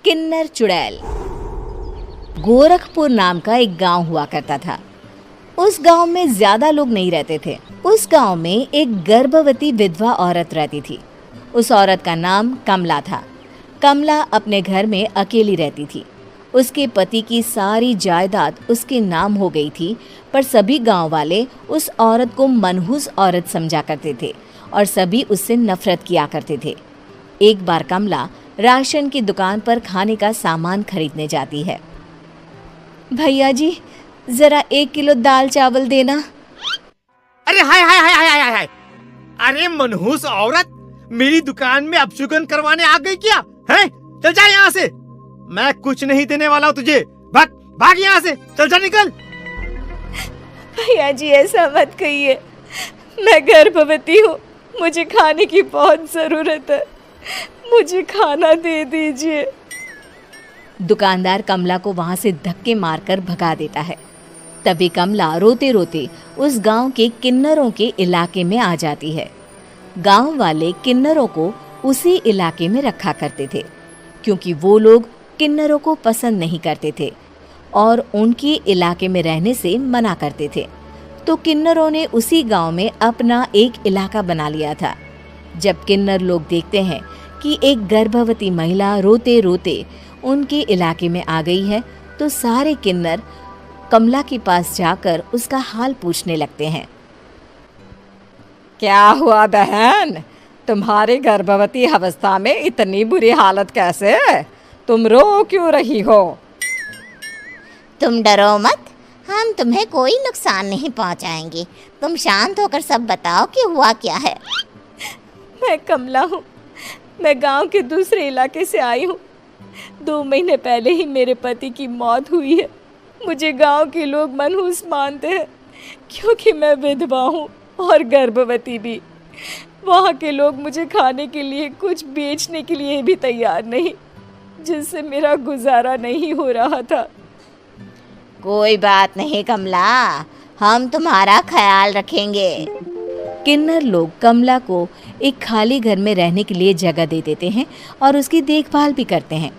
किन्नर चुड़ैल। गोरखपुर नाम का एक गांव हुआ करता था। उस गांव में ज्यादा लोग नहीं रहते थे। उस गांव में एक गर्भवती विधवा औरत रहती थी। उस औरत का नाम कमला था। कमला अपने घर में अकेली रहती थी। उसके पति की सारी जायदाद उसके नाम हो गई थी, पर सभी गांव वाले उस औरत को मनहूस औरत समझा करते थे और सभी उससे नफरत किया करते थे। एक बार कमला राशन की दुकान पर खाने का सामान खरीदने जाती है। भैया जी, जरा 1 किलो दाल चावल देना। अरे हाय हाय हाय हाय हाय हाय! अरे मनहूस औरत, मेरी दुकान में अपशुगन करवाने आ गई क्या? हैं? चल जा यहाँ से, मैं कुछ नहीं देने वाला हूँ तुझे। भाग भाग यहाँ से, चल जा, निकल। भैया जी, ऐसा मत कहिए, मैं गर्भवती हूँ, मुझे खाने की बहुत जरूरत है, मुझे खाना दे दीजिए। दुकानदार कमला को वहां से धक्के मारकर भगा देता है। तभी कमला रोते रोते उस गांव के किन्नरों के इलाके में आ जाती है। गांव वाले किन्नरों को उसी इलाके में रखा करते थे, क्योंकि वो लोग किन्नरों को पसंद नहीं करते थे और उनके इलाके में रहने से मना करते थे। तो किन्नरों ने उसी गांव में अपना एक इलाका बना लिया था। जब किन्नर लोग देखते हैं कि एक गर्भवती महिला रोते रोते उनके इलाके में आ गई है, तो सारे किन्नर कमला के पास जाकर उसका हाल पूछने लगते हैं। क्या हुआ बहन, तुम्हारी गर्भवती अवस्था में इतनी बुरी हालत कैसे है? तुम रो क्यों रही हो? तुम डरो मत, हम तुम्हें कोई नुकसान नहीं पहुंचाएंगे। तुम शांत होकर सब बताओ कि हुआ क्या है। मैं कमला हूँ, मैं गांव के दूसरे इलाके से आई हूँ। 2 महीने पहले ही मेरे पति की मौत हुई है। मुझे गांव के लोग मनहूस मानते हैं, क्योंकि मैं विधवा हूँ और गर्भवती भी। वहाँ के लोग मुझे खाने के लिए कुछ बेचने के लिए भी तैयार नहीं, जिससे मेरा गुजारा नहीं हो रहा था। कोई बात नहीं कमला, हम तुम्हारा ख्याल रखेंगे। किन्नर लोग कमला को एक खाली घर में रहने के लिए जगह दे देते हैं और उसकी देखभाल भी करते हैं।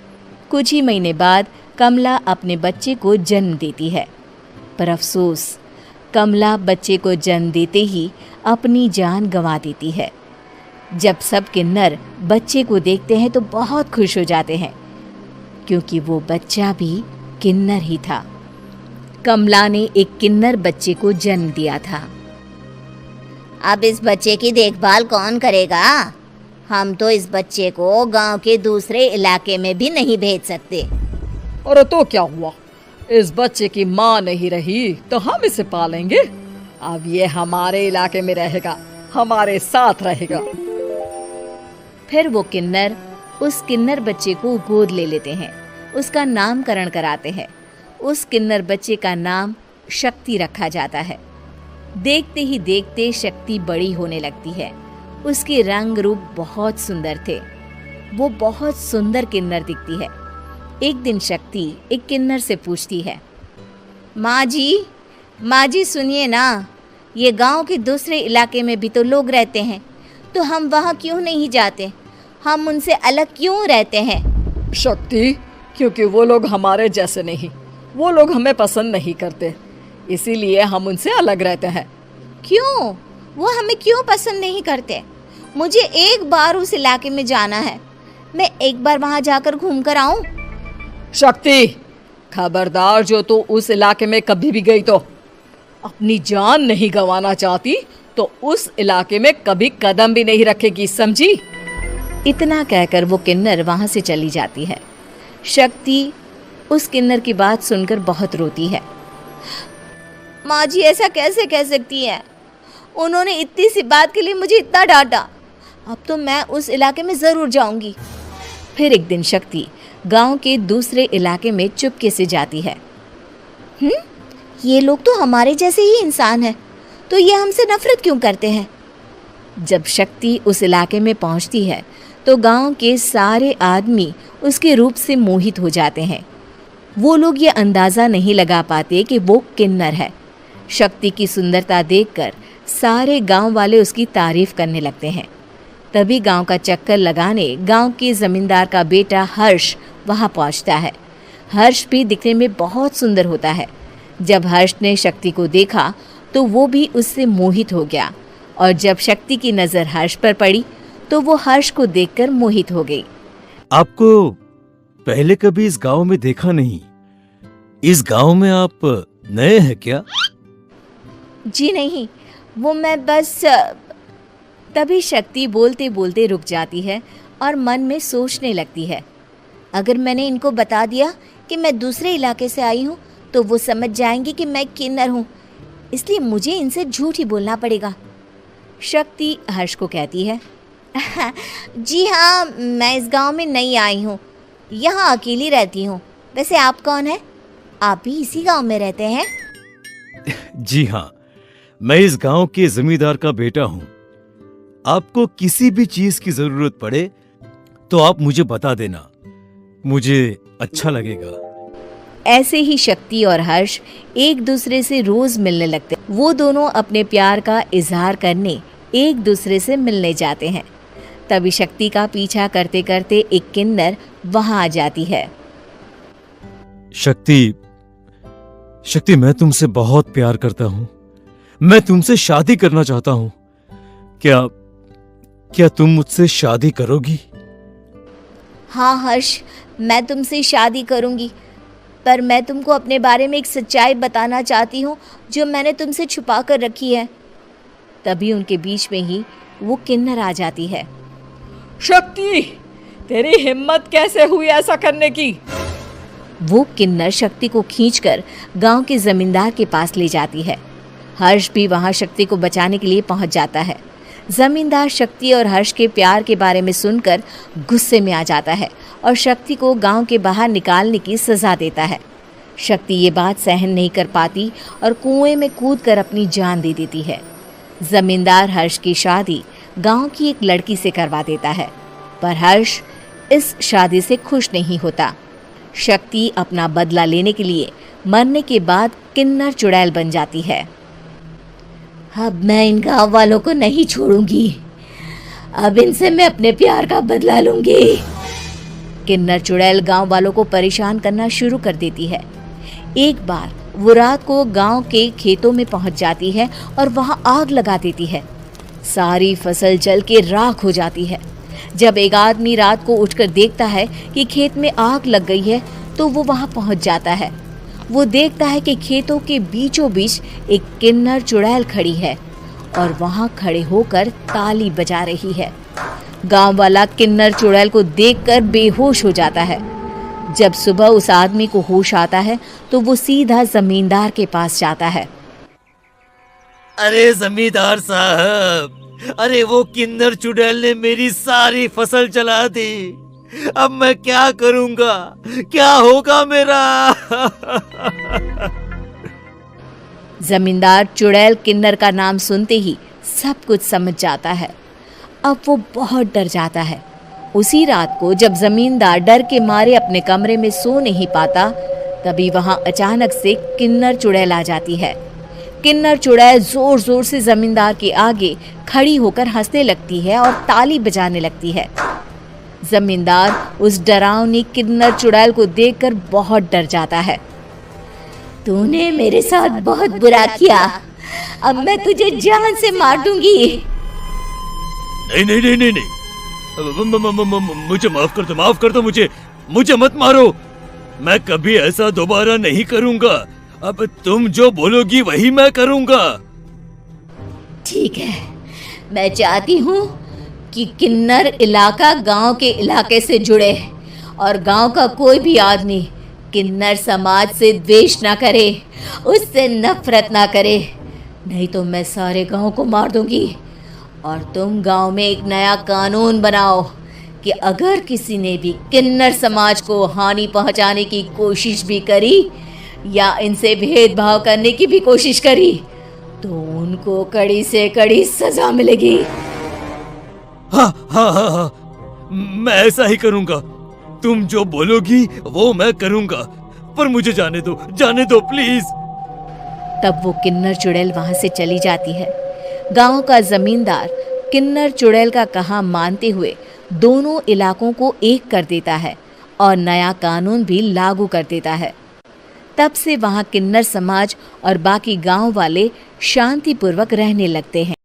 कुछ ही महीने बाद कमला अपने बच्चे को जन्म देती है, पर अफसोस, कमला बच्चे को जन्म देते ही अपनी जान गंवा देती है। जब सब किन्नर बच्चे को देखते हैं तो बहुत खुश हो जाते हैं, क्योंकि वो बच्चा भी किन्नर ही था। कमला ने एक किन्नर बच्चे को जन्म दिया था। अब इस बच्चे की देखभाल कौन करेगा? हम तो इस बच्चे को गांव के दूसरे इलाके में भी नहीं भेज सकते। और तो क्या हुआ, इस बच्चे की माँ नहीं रही तो हम इसे पालेंगे। अब ये हमारे इलाके में रहेगा, हमारे साथ रहेगा। फिर वो किन्नर उस किन्नर बच्चे को गोद ले लेते हैं, उसका नामकरण कराते हैं। उस किन्नर बच्चे का नाम शक्ति रखा जाता है। देखते ही देखते शक्ति बड़ी होने लगती है। उसके रंग रूप बहुत सुंदर थे। वो बहुत सुंदर किन्नर दिखती है। एक दिन शक्ति एक किन्नर से पूछती है, माँ जी सुनिए ना, ये गांव के दूसरे इलाके में भी तो लोग रहते हैं, तो हम वहाँ क्यों नहीं जाते? हम उनसे अलग क्यों रहते हैं? शक्ति, क्योंकि वो लोग हमारे जैसे नहीं, वो लोग हमें पसंद नहीं करते, इसीलिए हम उनसे अलग रहते हैं। क्यों? वो हमें क्यों पसंद नहीं करते? मुझे एक बार उस इलाके में जाना है, मैं एक बार वहाँ जाकर घूम कर आऊँ। शक्ति, खबरदार, जो तू उस इलाके में कभी भी गई तो अपनी जान नहीं गंवाना चाहती तो उस इलाके में कभी कदम भी नहीं रखेगी, समझी? इतना कहकर वो किन्नर वहां से चली जाती है। शक्ति उस किन्नर की बात सुनकर बहुत रोती है। माँ जी, ऐसा कैसे कह सकती है? उन्होंने इतनी सी बात के लिए मुझे इतना डांटा। अब तो मैं उस इलाके में ज़रूर जाऊंगी। फिर एक दिन शक्ति गांव के दूसरे इलाके में चुपके से जाती है। ये लोग तो हमारे जैसे ही इंसान हैं, तो ये हमसे नफरत क्यों करते हैं? जब शक्ति उस इलाके में पहुंचती है तो गांव के सारे आदमी उसके रूप से मोहित हो जाते हैं। वो लोग ये अंदाज़ा नहीं लगा पाते कि वो किन्नर है। शक्ति की सुंदरता देखकर सारे गांव वाले उसकी तारीफ करने लगते हैं। तभी गांव का चक्कर लगाने गांव के जमींदार का बेटा हर्ष वहाँ पहुँचता है। हर्ष भी दिखने में बहुत सुंदर होता है। जब हर्ष ने शक्ति को देखा तो वो भी उससे मोहित हो गया, और जब शक्ति की नज़र हर्ष पर पड़ी तो वो हर्ष को देखकर मोहित हो गई। आपको पहले कभी इस गांव में देखा नहीं। इस गांव में आप नए हैं क्या? जी नहीं, वो मैं बस तभी शक्ति बोलते बोलते रुक जाती है और मन में सोचने लगती है, अगर मैंने इनको बता दिया कि मैं दूसरे इलाके से आई हूँ तो वो समझ जाएंगे कि मैं किन्नर हूँ, इसलिए मुझे इनसे झूठ ही बोलना पड़ेगा। शक्ति हर्ष को कहती है, जी हाँ, मैं इस गांव में नई आई हूँ, यहाँ अकेली रहती हूँ। वैसे आप कौन हैं? आप भी इसी गांव में रहते हैं? जी हाँ, मैं इस गांव के जमींदार का बेटा हूँ। आपको किसी भी चीज की जरूरत पड़े तो आप मुझे बता देना, मुझे अच्छा लगेगा। ऐसे ही शक्ति और हर्ष एक दूसरे से रोज मिलने लगते। वो दोनों अपने प्यार का इजहार करने एक दूसरे से मिलने जाते हैं। तभी शक्ति का पीछा करते करते एक किन्नर वहां आ जाती है। शक्ति, मैं तुमसे बहुत प्यार करता हूँ। मैं तुमसे शादी करना चाहता हूँ। क्या तुम मुझसे शादी करोगी? हाँ हर्ष, मैं तुमसे शादी करूंगी, पर मैं तुमको अपने बारे में एक सच्चाई बताना चाहती हूँ जो मैंने तुमसे छुपा कर रखी है। तभी उनके बीच में ही वो किन्नर आ जाती है। शक्ति, तेरी हिम्मत कैसे हुई ऐसा करने की? वो किन्नर शक्ति को खींचकर गांव के जमींदार के पास ले जाती है। हर्ष भी वहां शक्ति को बचाने के लिए पहुंच जाता है। जमींदार शक्ति और हर्ष के प्यार के बारे में सुनकर गुस्से में आ जाता है और शक्ति को गांव के बाहर निकालने की सजा देता है। शक्ति ये बात सहन नहीं कर पाती और कुएं में कूदकर अपनी जान दे देती है। जमींदार हर्ष की शादी गांव की एक लड़की से करवा देता है, पर हर्ष इस शादी से खुश नहीं होता। शक्ति अपना बदला लेने के लिए मरने के बाद किन्नर चुड़ैल बन जाती है। अब मैं इन गांव वालों को नहीं छोड़ूंगी, अब इनसे मैं अपने प्यार का बदला लूंगी। किन्नर चुड़ैल गांव वालों को परेशान करना शुरू कर देती है। एक बार वो रात को गांव के खेतों में पहुंच जाती है और वहां आग लगा देती है। सारी फसल जल के राख हो जाती है। जब एक आदमी रात को उठकर देखता है कि खेत में आग लग गई है तो वो वहां पहुंच जाता है। वो देखता है कि खेतों के बीचों बीच एक किन्नर चुड़ैल खड़ी है और वहां खड़े होकर ताली बजा रही है। गांव वाला किन्नर चुड़ैल को देखकर बेहोश हो जाता है। जब सुबह उस आदमी को होश आता है तो वो सीधा जमींदार के पास जाता है। अरे जमींदार साहब, अरे वो किन्नर चुड़ैल ने मेरी सारी फसल जला दी। अब मैं क्या करूंगा? क्या होगा मेरा? जमींदार चुड़ैल किन्नर का नाम सुनते ही सब कुछ समझ जाता है। अब वो बहुत डर जाता है। उसी रात को जब जमींदार डर के मारे अपने कमरे में सो नहीं पाता, तभी वहां अचानक से किन्नर चुड़ैल आ जाती है। किन्नर चुड़ैल जोर जोर से जमींदार के आगे खड़ी होकर हंसने लगती है और ताली बजाने लगती है। जमींदार उस डरावनी किन्नर चुड़ैल को देखकर बहुत डर जाता है। तूने मेरे साथ बहुत बुरा किया, अब मैं तुझे जान से मार दूंगी। नहीं नहीं नहीं नहीं, नहीं। मुझे माफ कर दो, मुझे मत मारो। मैं कभी ऐसा दोबारा नहीं करूंगा। अब तुम जो बोलोगी वही मैं करूंगा। ठीक है, मैं चाहती हूँ कि किन्नर इलाका गांव के इलाके से जुड़े और गांव का कोई भी आदमी किन्नर समाज से द्वेष ना करे, उससे नफरत ना करे, नहीं तो मैं सारे गांव को मार दूंगी। और तुम गांव में एक नया कानून बनाओ कि अगर किसी ने भी किन्नर समाज को हानि पहुंचाने की कोशिश भी करी या इनसे भेदभाव करने की भी कोशिश करी तो उनको कड़ी से कड़ी सजा मिलेगी। हाँ हाँ हाँ हाँ, मैं ऐसा ही करूंगा। तुम जो बोलोगी वो मैं करूंगा, पर मुझे जाने दो प्लीज। तब वो किन्नर चुड़ैल वहां से चली जाती है। गांव का जमींदार किन्नर चुड़ैल का कहा मानते हुए दोनों इलाकों को एक कर देता है और नया कानून भी लागू कर देता है। तब से वहाँ किन्नर समाज और बाकी गांव वाले शांतिपूर्वक रहने लगते हैं।